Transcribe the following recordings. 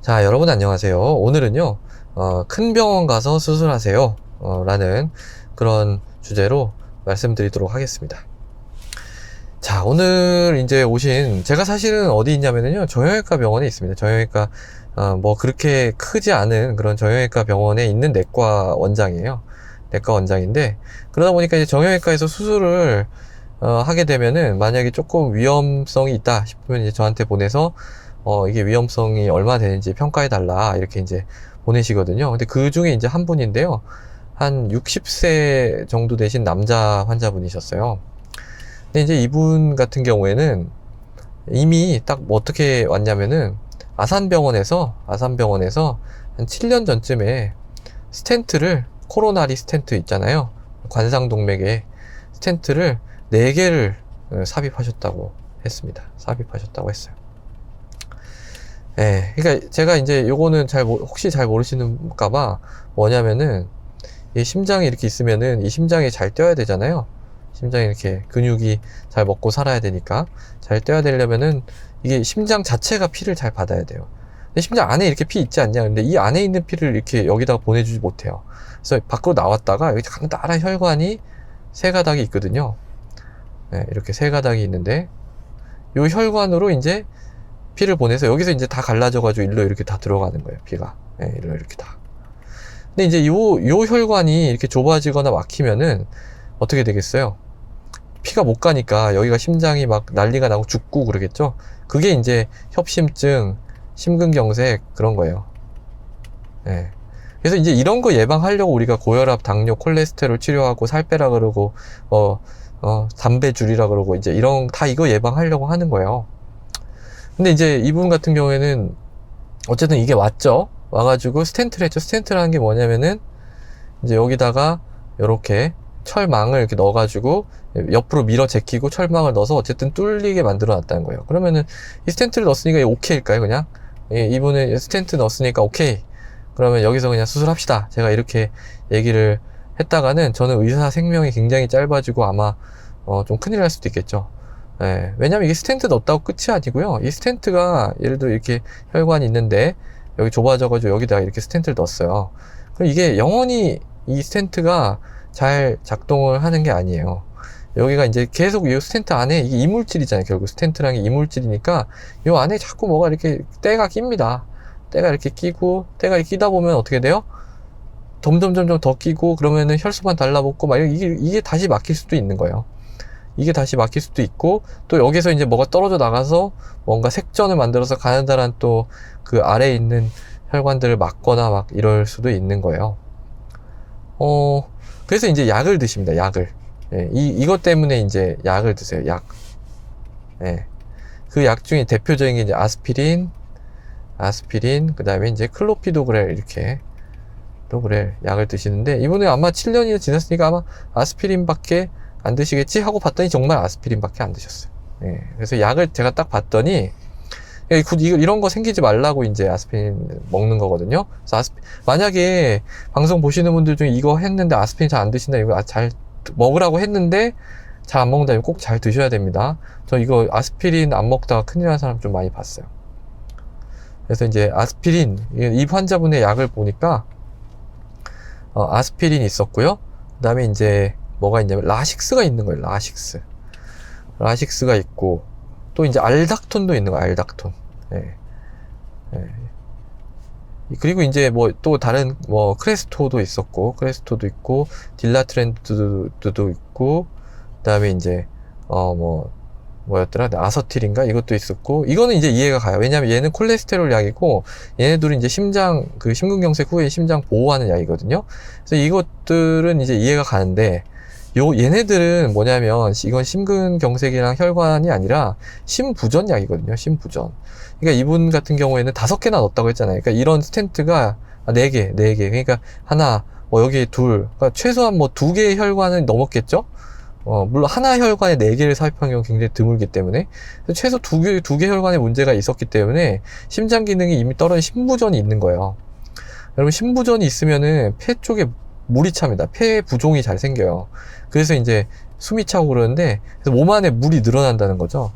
자, 여러분 안녕하세요. 오늘은요, 큰 병원 가서 수술하세요. 라는 그런 주제로 말씀드리도록 하겠습니다. 자, 오늘 이제 오신, 제가 사실은 어디 있냐면요, 정형외과 병원에 있습니다. 정형외과, 뭐 그렇게 크지 않은 그런 정형외과 병원에 있는 내과 원장이에요. 내과 원장인데, 그러다 보니까 이제 정형외과에서 수술을, 하게 되면은, 만약에 조금 위험성이 있다 싶으면 이제 저한테 보내서, 이게 위험성이 얼마나 되는지 평가해달라, 이렇게 이제 보내시거든요. 근데 그 중에 이제 한 분인데요. 한 60세 정도 되신 남자 환자분이셨어요. 근데 이제 이분 같은 경우에는 이미 딱 뭐 어떻게 왔냐면은 아산병원에서 한 7년 전쯤에 스텐트를, 코로나리 스텐트 있잖아요. 관상동맥에 스텐트를 4개를 삽입하셨다고 했습니다. 삽입하셨다고 했어요. 예, 그러니까 제가 이제 요거는 혹시 잘 모르시는가봐 뭐냐면은 이 심장이 이렇게 있으면은 이 심장이 잘 뛰어야 되잖아요. 심장이 이렇게 근육이 잘 먹고 살아야 되니까 잘 뛰어야 되려면은 이게 심장 자체가 피를 잘 받아야 돼요. 근데 심장 안에 이렇게 피 있지 않냐? 근데 이 안에 있는 피를 이렇게 여기다가 보내주지 못해요. 그래서 밖으로 나왔다가 여기 간단한 혈관이 3가닥이 있거든요. 네, 이렇게 3가닥이 있는데 이 혈관으로 이제 피를 보내서 여기서 이제 다 갈라져가지고 일로 이렇게 다 들어가는 거예요. 피가. 네, 일로 이렇게 다. 근데 이제 요 혈관이 이렇게 좁아지거나 막히면은 어떻게 되겠어요? 피가 못 가니까 여기가 심장이 막 난리가 나고 죽고 그러겠죠? 그게 이제 협심증, 심근경색 그런 거예요. 네. 그래서 이제 이런 거 예방하려고 우리가 고혈압, 당뇨, 콜레스테롤 치료하고 살 빼라 그러고, 담배 줄이라 그러고 이제 이거 예방하려고 하는 거예요. 근데 이제 이분 같은 경우에는 어쨌든 이게 왔죠. 와가지고 스텐트를 했죠. 스텐트를 한 게 뭐냐면은 이제 여기다가 이렇게 철망을 이렇게 넣어가지고 옆으로 밀어 제끼고 철망을 넣어서 어쨌든 뚫리게 만들어 놨다는 거예요. 그러면은 이 스텐트를 넣었으니까 이게 오케이일까요, 그냥? 이분은 스텐트 넣었으니까 오케이. 그러면 여기서 그냥 수술합시다. 제가 이렇게 얘기를 했다가는 저는 의사 생명이 굉장히 짧아지고 아마 좀 큰일 날 수도 있겠죠. 예, 왜냐면 이게 스텐트 넣었다고 끝이 아니고요. 이 스텐트가 예를 들어 이렇게 혈관이 있는데 여기 좁아져가지고 여기다가 이렇게 스텐트를 넣었어요. 그럼 이게 영원히 이 스텐트가 잘 작동을 하는 게 아니에요. 여기가 이제 계속 이 스텐트 안에 이게 이물질이잖아요. 결국 스텐트랑 게 이물질이니까 이 안에 자꾸 뭐가 이렇게 때가 낍니다. 때가 이렇게 끼고 때가 이렇게 끼다 보면 어떻게 돼요? 점점 더 끼고 그러면은 혈소만 달라붙고 막 이게 다시 막힐 수도 있는 거예요. 이게 다시 막힐 수도 있고 또 여기서 이제 뭐가 떨어져 나가서 뭔가 색전을 만들어서 가느다란 또 그 아래에 있는 혈관들을 막거나 막 이럴 수도 있는 거예요. 그래서 이제 약을 드십니다. 약을. 예, 이것 때문에 이제 약을 드세요. 약. 예. 그 약 중에 대표적인 게 이제 아스피린, 그 다음에 이제 클로피도그렐 이렇게 도그렐 약을 드시는데 이분은 아마 7년이 지났으니까 아마 아스피린밖에 안 드시겠지 하고 봤더니 정말 아스피린밖에 안 드셨어요. 예. 그래서 약을 제가 딱 봤더니 이런 거 생기지 말라고 이제 아스피린 먹는 거거든요. 그래서 만약에 방송 보시는 분들 중에 이거 했는데 아스피린 잘 안 드신다, 이거 잘 먹으라고 했는데 잘 안 먹는다, 이거 꼭 잘 드셔야 됩니다. 저 이거 아스피린 안 먹다가 큰일 난 사람 좀 많이 봤어요. 그래서 이제 아스피린, 이 환자분의 약을 보니까 아스피린이 있었고요. 그 다음에 이제 뭐가 있냐면 라식스가 있는 거예요. 라식스가 있고 또 이제 알닥톤도 있는 거예요. 알닥톤. 예. 예. 그리고 이제 뭐 또 다른 뭐 크레스토도 있었고 딜라트렌드도 있고 그다음에 이제 뭐였더라? 아서틸인가? 이것도 있었고 이거는 이제 이해가 가요. 왜냐면 얘는 콜레스테롤 약이고 얘네들은 이제 심근경색 후에 심장 보호하는 약이거든요. 그래서 이것들은 이제 이해가 가는데 얘네들은 뭐냐면 이건 심근경색이랑 혈관이 아니라 심부전 약이거든요. 심부전. 그러니까 이분 같은 경우에는 5개나 넣었다고 했잖아요. 그러니까 이런 스텐트가 4개. 그러니까 하나, 여기 둘. 그러니까 최소한 2개의 혈관은 넘었겠죠? 물론 하나 혈관에 4개를 삽입한 경우 굉장히 드물기 때문에 최소 2개 혈관에 문제가 있었기 때문에 심장 기능이 이미 떨어진 심부전이 있는 거예요. 여러분 심부전이 있으면은 폐 쪽에 물이 찹니다. 폐 부종이 잘 생겨요. 그래서 이제 숨이 차고 그러는데 그래서 몸 안에 물이 늘어난다는 거죠.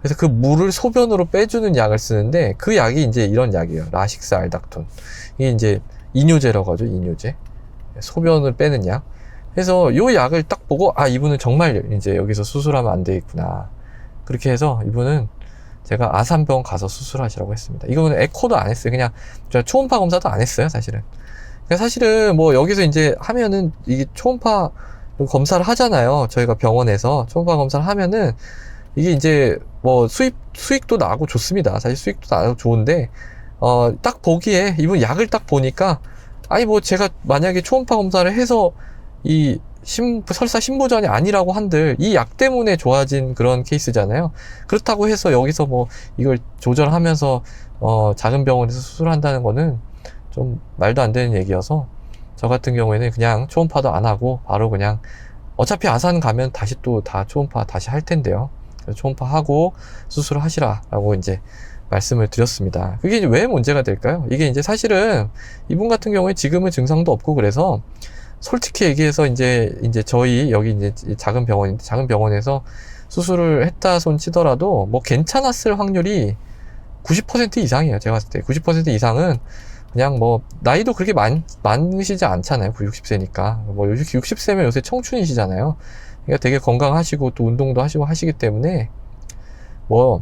그래서 그 물을 소변으로 빼주는 약을 쓰는데 그 약이 이제 이런 약이에요. 라식스 알닥톤. 이게 이제 이뇨제라고 하죠. 이뇨제. 소변을 빼는 약. 그래서 요 약을 딱 보고 아 이분은 정말 이제 여기서 수술하면 안 되겠구나. 그렇게 해서 이분은 제가 아산병원 가서 수술하시라고 했습니다. 이거는 에코도 안 했어요. 그냥 초음파 검사도 안 했어요. 사실은. 그러니까 사실은 뭐 여기서 이제 하면은 이게 초음파 검사를 하잖아요. 저희가 병원에서 초음파 검사를 하면은 이게 이제 뭐 수익도 나고 좋습니다. 사실 수익도 나고 좋은데 딱 보기에 이분 약을 딱 보니까 아니 뭐 제가 만약에 초음파 검사를 해서 이 설사 신부전이 아니라고 한들 이 약 때문에 좋아진 그런 케이스잖아요. 그렇다고 해서 여기서 뭐 이걸 조절하면서 작은 병원에서 수술한다는 거는 좀 말도 안 되는 얘기여서 저 같은 경우에는 그냥 초음파도 안 하고 바로 그냥 어차피 아산 가면 다시 또 다 초음파 다시 할 텐데요. 그래서 초음파 하고 수술을 하시라라고 이제 말씀을 드렸습니다. 그게 이제 왜 문제가 될까요? 이게 이제 사실은 이분 같은 경우에 지금은 증상도 없고 그래서 솔직히 얘기해서 이제 저희 여기 이제 작은 병원인데 작은 병원에서 수술을 했다 손 치더라도 뭐 괜찮았을 확률이 90% 이상이에요. 제가 봤을 때 90% 이상은 그냥 뭐 나이도 그렇게 많으시지 않잖아요. 60세니까 뭐 60세면 요새 청춘이시잖아요. 그러니까 되게 건강하시고 또 운동도 하시고 하시기 때문에 뭐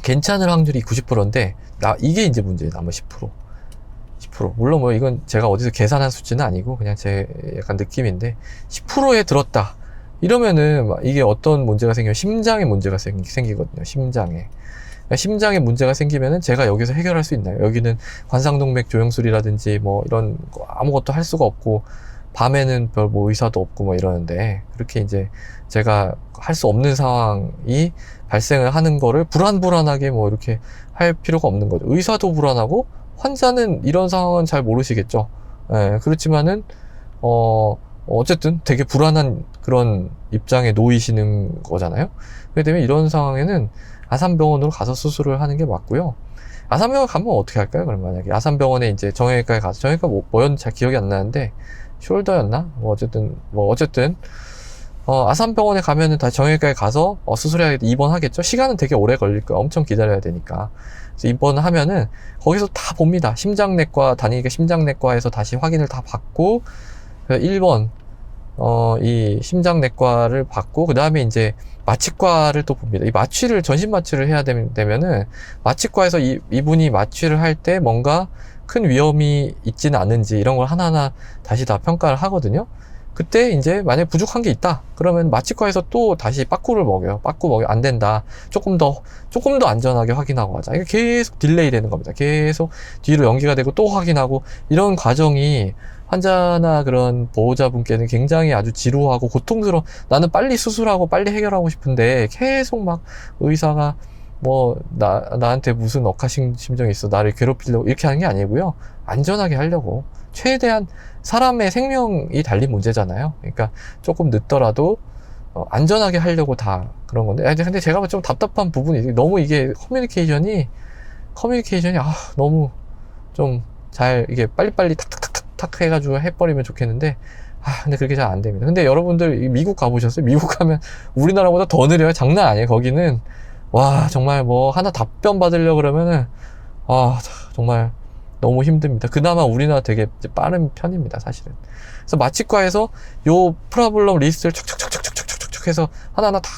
괜찮을 확률이 90%인데 이게 이제 문제예요. 남은 10%. 물론 뭐 이건 제가 어디서 계산한 수치는 아니고 그냥 제 약간 느낌인데 10%에 들었다 이러면은 이게 어떤 문제가 생기면 심장에 문제가 생기거든요. 심장에 문제가 생기면은 제가 여기서 해결할 수 있나요? 여기는 관상동맥 조영술이라든지 뭐 이런 거 아무것도 할 수가 없고 밤에는 별 뭐 의사도 없고 뭐 이러는데 그렇게 이제 제가 할 수 없는 상황이 발생을 하는 거를 불안하게 뭐 이렇게 할 필요가 없는 거죠. 의사도 불안하고 환자는 이런 상황은 잘 모르시겠죠. 예, 그렇지만은 어쨌든 되게 불안한 그런 입장에 놓이시는 거잖아요. 그렇기 때문에 이런 상황에는 아산병원으로 가서 수술을 하는 게 맞고요. 아산병원 가면 어떻게 할까요? 그럼 만약에 아산병원에 이제 정형외과에 가서 정형외과 뭐였는지 잘 기억이 안 나는데 숄더였나? 어쨌든 아산병원에 가면은 다 정형외과에 가서 수술해야겠다 입원하겠죠. 시간은 되게 오래 걸릴 거예요. 엄청 기다려야 되니까. 그래서 입원을 하면은 거기서 다 봅니다. 심장내과 다니니까 심장내과에서 다시 확인을 다 받고 1번 이 심장내과를 받고 그 다음에 이제 마취과를 또 봅니다. 이 마취를 전신 마취를 해야 되면은 마취과에서 이분이 마취를 할 때 뭔가 큰 위험이 있지는 않은지 이런 걸 하나하나 다시 다 평가를 하거든요. 그때 이제 만약에 부족한 게 있다 그러면 마취과에서 또 다시 빠꾸를 먹여요. 안 된다. 조금 더 안전하게 확인하고 하자. 이게 계속 딜레이 되는 겁니다. 계속 뒤로 연기가 되고 또 확인하고 이런 과정이 환자나 그런 보호자분께는 굉장히 아주 지루하고 고통스러워. 나는 빨리 수술하고 빨리 해결하고 싶은데 계속 막 의사가 뭐 나한테 무슨 억하심정이 있어 나를 괴롭히려고 이렇게 하는 게 아니고요. 안전하게 하려고 최대한 사람의 생명이 달린 문제잖아요. 그러니까 조금 늦더라도 안전하게 하려고 다 그런 건데 근데 제가 좀 답답한 부분이 너무 이게 커뮤니케이션이 너무 좀 잘 이게 빨리빨리 탁탁탁탁 해가지고 해버리면 좋겠는데 근데 그렇게 잘 안 됩니다. 근데 여러분들 미국 가보셨어요? 미국 가면 우리나라보다 더 느려요. 장난 아니에요. 거기는 와 정말 뭐 하나 답변 받으려고 그러면은 정말 너무 힘듭니다. 그나마 우리나라 되게 빠른 편입니다, 사실은. 그래서 마취과에서 요 프로블럼 리스트를 촉촉촉촉촉촉촉 해서 하나하나 다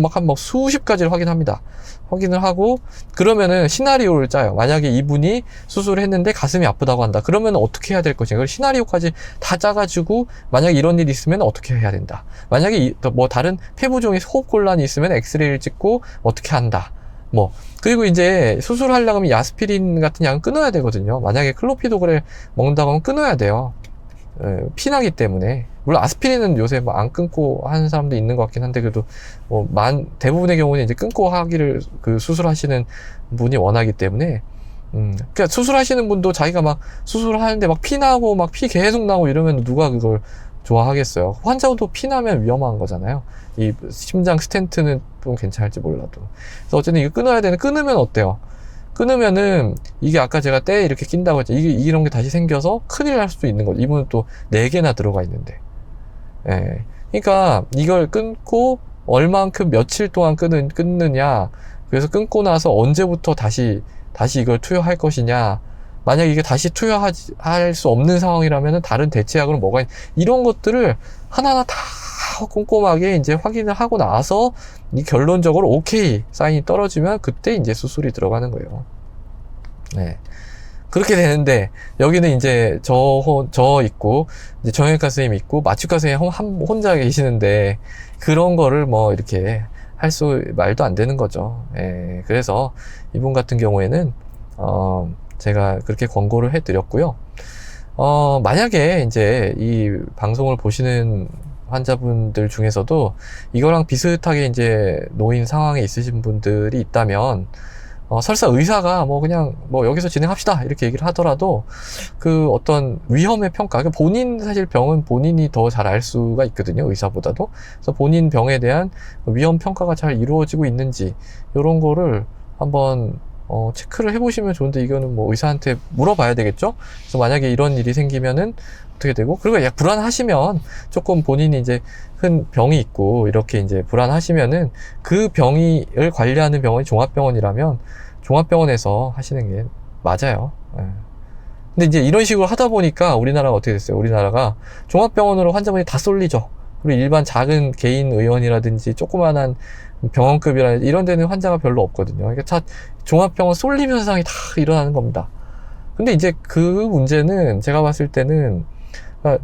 막 수십 가지를 확인합니다. 확인을 하고 그러면은 시나리오를 짜요. 만약에 이분이 수술을 했는데 가슴이 아프다고 한다. 그러면 어떻게 해야 될 것인가. 그걸 시나리오까지 다 짜가지고 만약에 이런 일이 있으면 어떻게 해야 된다. 만약에 뭐 다른 폐부종의 호흡곤란이 있으면 엑스레이를 찍고 어떻게 한다. 그리고 이제 수술하려고 하면 야스피린 같은 약은 끊어야 되거든요. 만약에 클로피도그를 먹는다고 하면 끊어야 돼요. 피나기 때문에. 물론 아스피린은 요새 뭐 안 끊고 하는 사람도 있는 것 같긴 한데 그래도 대부분의 경우는 이제 끊고 하기를 수술하시는 분이 원하기 때문에 그러니까 수술하시는 분도 자기가 막 수술을 하는데 막 피나고 막 피 계속 나고 이러면 누가 그걸 좋아하겠어요. 환자도 피나면 위험한 거잖아요. 이 심장 스텐트는 좀 괜찮을지 몰라도. 그래서 어쨌든 이거 끊으면 어때요? 끊으면은 이게 아까 제가 때 이렇게 낀다고 했죠. 이런 게 다시 생겨서 큰일 날 수도 있는 거죠. 이분은 또 4개나 들어가 있는데. 그러니까 이걸 끊고 얼만큼 며칠 동안 끊느냐 그래서 끊고 나서 언제부터 다시 이걸 투여할 것이냐. 만약 이게 다시 투여할 수 없는 상황이라면 다른 대체약으로 뭐가 이런 것들을 하나하나 다 꼼꼼하게 이제 확인을 하고 나서 이 결론적으로 오케이 사인이 떨어지면 그때 이제 수술이 들어가는 거예요. 네. 그렇게 되는데 여기는 이제 저 있고 이제 정형외과 선생님 있고 마취과 선생님 혼자 계시는데 그런 거를 뭐 이렇게 할 말도 안 되는 거죠. 예. 그래서 이분 같은 경우에는 제가 그렇게 권고를 해드렸고요. 만약에 이제 이 방송을 보시는 환자분들 중에서도 이거랑 비슷하게 이제 놓인 상황에 있으신 분들이 있다면, 설사 의사가 뭐 그냥 뭐 여기서 진행합시다 이렇게 얘기를 하더라도 그 어떤 위험의 평가, 그러니까 사실 병은 본인이 더 잘 알 수가 있거든요, 의사보다도. 그래서 본인 병에 대한 위험 평가가 잘 이루어지고 있는지 이런 거를 한번 체크를 해보시면 좋은데, 이거는 뭐 의사한테 물어봐야 되겠죠? 그래서 만약에 이런 일이 생기면은 어떻게 되고, 그리고 불안하시면 조금 본인이 이제 큰 병이 있고 이렇게 이제 불안하시면은 그 병을 관리하는 병원이 종합병원이라면 종합병원에서 하시는 게 맞아요. 예. 근데 이제 이런 식으로 하다 보니까 우리나라가 어떻게 됐어요? 우리나라가 종합병원으로 환자분이 다 쏠리죠. 그리고 일반 작은 개인 의원이라든지 조그만한 병원급이라든지 이런 데는 환자가 별로 없거든요. 그러니까 종합병원 쏠림 현상이 다 일어나는 겁니다. 근데 이제 그 문제는 제가 봤을 때는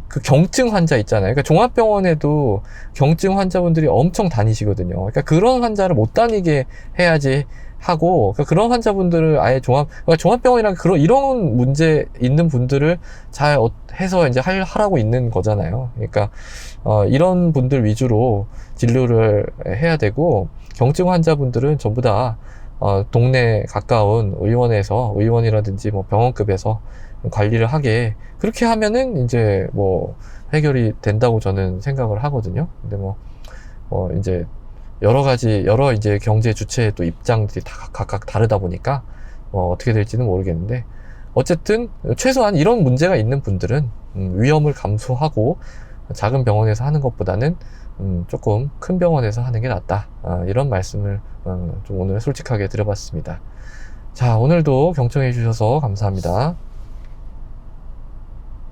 그 경증 환자 있잖아요. 그러니까 종합병원에도 경증 환자분들이 엄청 다니시거든요. 그러니까 그런 환자를 못 다니게 해야지 하고, 그러니까 그런 환자분들을 아예 그러니까 종합병원이랑 이런 문제 있는 분들을 잘 해서 이제 하라고 있는 거잖아요. 그러니까, 이런 분들 위주로 진료를 해야 되고, 경증 환자분들은 전부 다, 동네 가까운 의원이라든지 뭐 병원급에서 관리를 하게, 그렇게 하면은 이제 뭐 해결이 된다고 저는 생각을 하거든요. 근데 이제 여러 이제 경제 주체의 또 입장들이 다 각각 다르다 보니까 어떻게 될지는 모르겠는데, 어쨌든 최소한 이런 문제가 있는 분들은 위험을 감수하고 작은 병원에서 하는 것보다는 조금 큰 병원에서 하는 게 낫다, 이런 말씀을 좀 오늘 솔직하게 드려봤습니다. 자, 오늘도 경청해 주셔서 감사합니다.